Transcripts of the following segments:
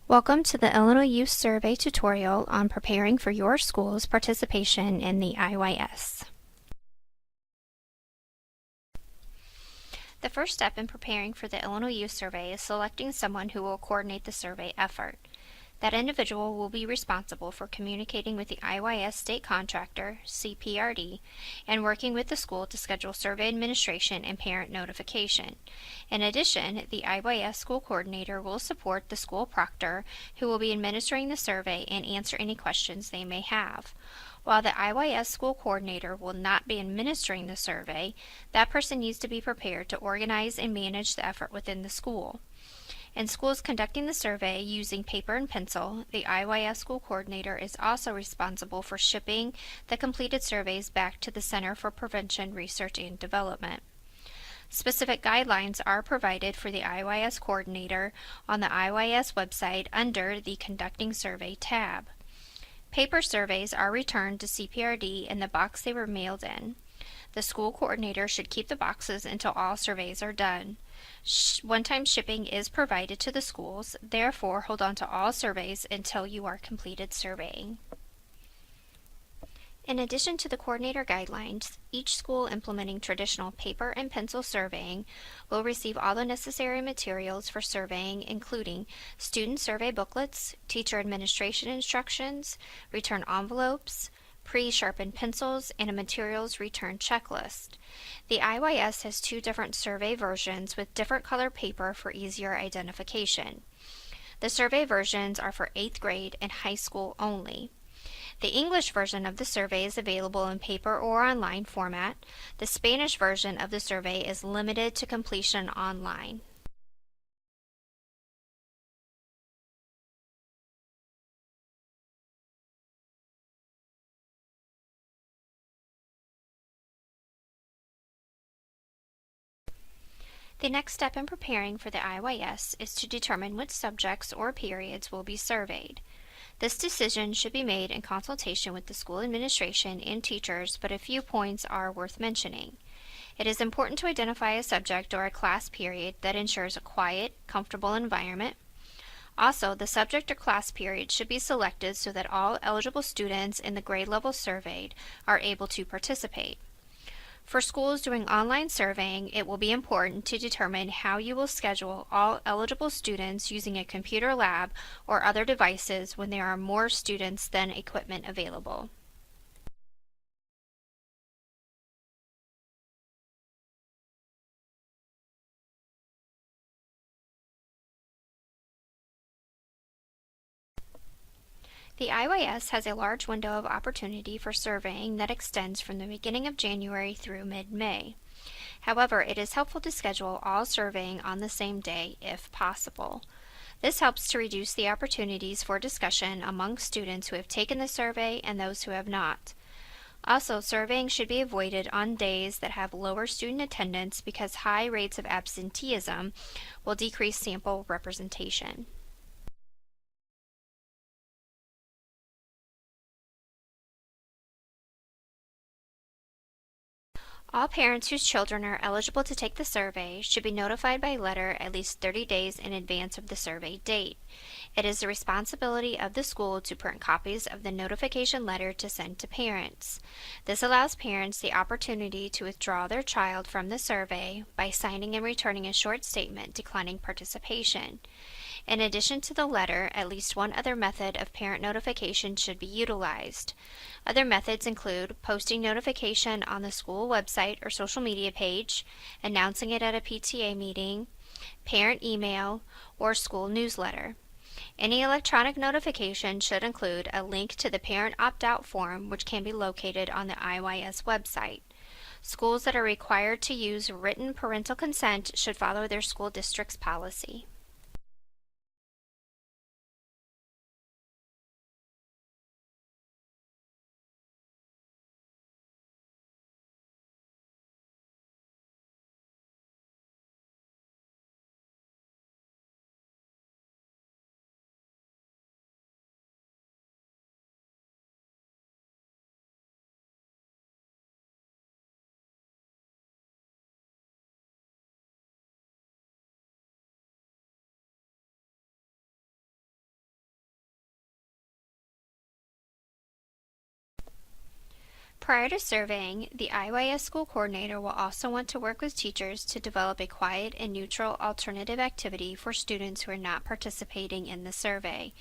Welcome to the Illinois Youth Survey tutorial on preparing for your school's participation in the IYS. The first step in preparing for the Illinois Youth Survey is selecting someone who will coordinate the survey effort. That individual will be responsible for communicating with the IYS state contractor, CPRD, and working with the school to schedule survey administration and parent notification. In addition, the IYS school coordinator will support the school proctor, who will be administering the survey and answer any questions they may have. While the IYS school coordinator will not be administering the survey, that person needs to be prepared to organize and manage the effort within the school. In schools conducting the survey using paper and pencil, the IYS school coordinator is also responsible for shipping the completed surveys back to the Center for Prevention, Research, and Development. Specific guidelines are provided for the IYS coordinator on the IYS website under the Conducting Survey tab. Paper surveys are returned to CPRD in the box they were mailed in. The school coordinator should keep the boxes until all surveys are done. One-time shipping is provided to the schools, therefore hold on to all surveys until you are completed surveying. In addition to the coordinator guidelines, each school implementing traditional paper and pencil surveying will receive all the necessary materials for surveying, including student survey booklets, teacher administration instructions, return envelopes, pre-sharpened pencils, and a materials return checklist. The IYS has two different survey versions with different color paper for easier identification. The survey versions are for 8th grade and high school only. The English version of the survey is available in paper or online format. The Spanish version of the survey is limited to completion online. The next step in preparing for the IYS is to determine which subjects or periods will be surveyed. This decision should be made in consultation with the school administration and teachers, but a few points are worth mentioning. It is important to identify a subject or a class period that ensures a quiet, comfortable environment. Also, the subject or class period should be selected so that all eligible students in the grade level surveyed are able to participate. For schools doing online surveying, it will be important to determine how you will schedule all eligible students using a computer lab or other devices when there are more students than equipment available. The IYS has a large window of opportunity for surveying that extends from the beginning of January through mid-May. However, it is helpful to schedule all surveying on the same day if possible. This helps to reduce the opportunities for discussion among students who have taken the survey and those who have not. Also, surveying should be avoided on days that have lower student attendance because high rates of absenteeism will decrease sample representation. All parents whose children are eligible to take the survey should be notified by letter at least 30 days in advance of the survey date. It is the responsibility of the school to print copies of the notification letter to send to parents. This allows parents the opportunity to withdraw their child from the survey by signing and returning a short statement declining participation. In addition to the letter, at least one other method of parent notification should be utilized. Other methods include posting notification on the school website or social media page, announcing it at a PTA meeting, parent email, or school newsletter. Any electronic notification should include a link to the parent opt-out form, which can be located on the IYS website. Schools that are required to use written parental consent should follow their school district's policy. Prior to surveying, the IYS school coordinator will also want to work with teachers to develop a quiet and neutral alternative activity for students who are not participating in the survey.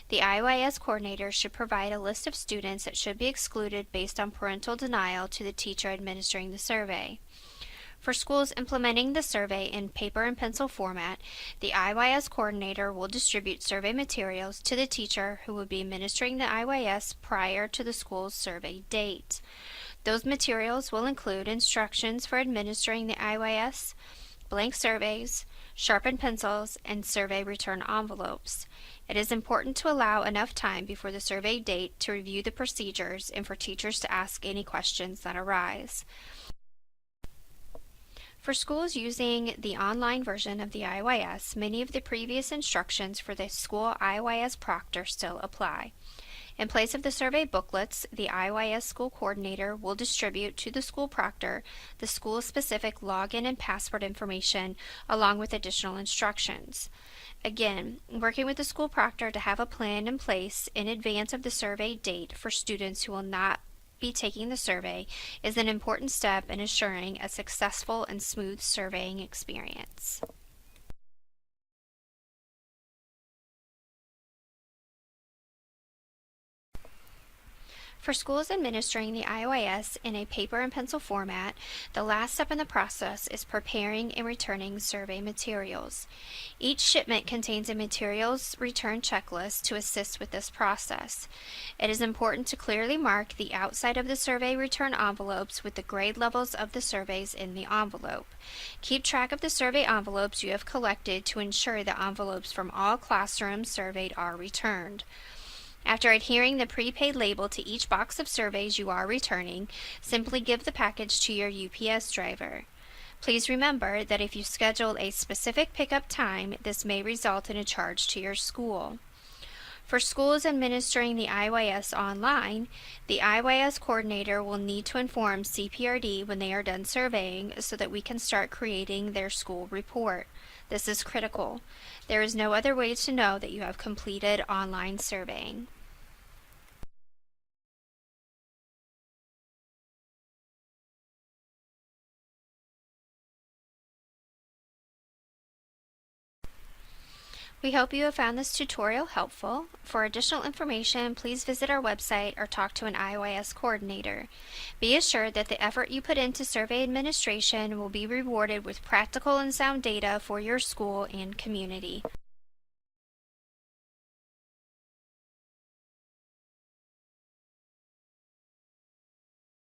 The IYS coordinator should provide a list of students that should be excluded based on parental denial to the teacher administering the survey. For schools implementing the survey in paper and pencil format, the IYS coordinator will distribute survey materials to the teacher who will be administering the IYS prior to the school's survey date. Those materials will include instructions for administering the IYS, blank surveys, sharpened pencils, and survey return envelopes. It is important to allow enough time before the survey date to review the procedures and for teachers to ask any questions that arise. For schools using the online version of the IYS, many of the previous instructions for the school IYS proctor still apply. In place of the survey booklets, the IYS school coordinator will distribute to the school proctor the school-specific login and password information along with additional instructions. Again, working with the school proctor to have a plan in place in advance of the survey date for students who will not be taking the survey is an important step in assuring a successful and smooth surveying experience. For schools administering the IYS in a paper and pencil format, the last step in the process is preparing and returning survey materials. Each shipment contains a materials return checklist to assist with this process. It is important to clearly mark the outside of the survey return envelopes with the grade levels of the surveys in the envelope. Keep track of the survey envelopes you have collected to ensure the envelopes from all classrooms surveyed are returned. After adhering the prepaid label to each box of surveys you are returning, simply give the package to your UPS driver. Please remember that if you schedule a specific pickup time, this may result in a charge to your school. For schools administering the IYS online, the IYS coordinator will need to inform CPRD when they are done surveying so that we can start creating their school report. This is critical. There is no other way to know that you have completed online surveying. We hope you have found this tutorial helpful. For additional information, please visit our website or talk to an IYS coordinator. Be assured that the effort you put into survey administration will be rewarded with practical and sound data for your school and community.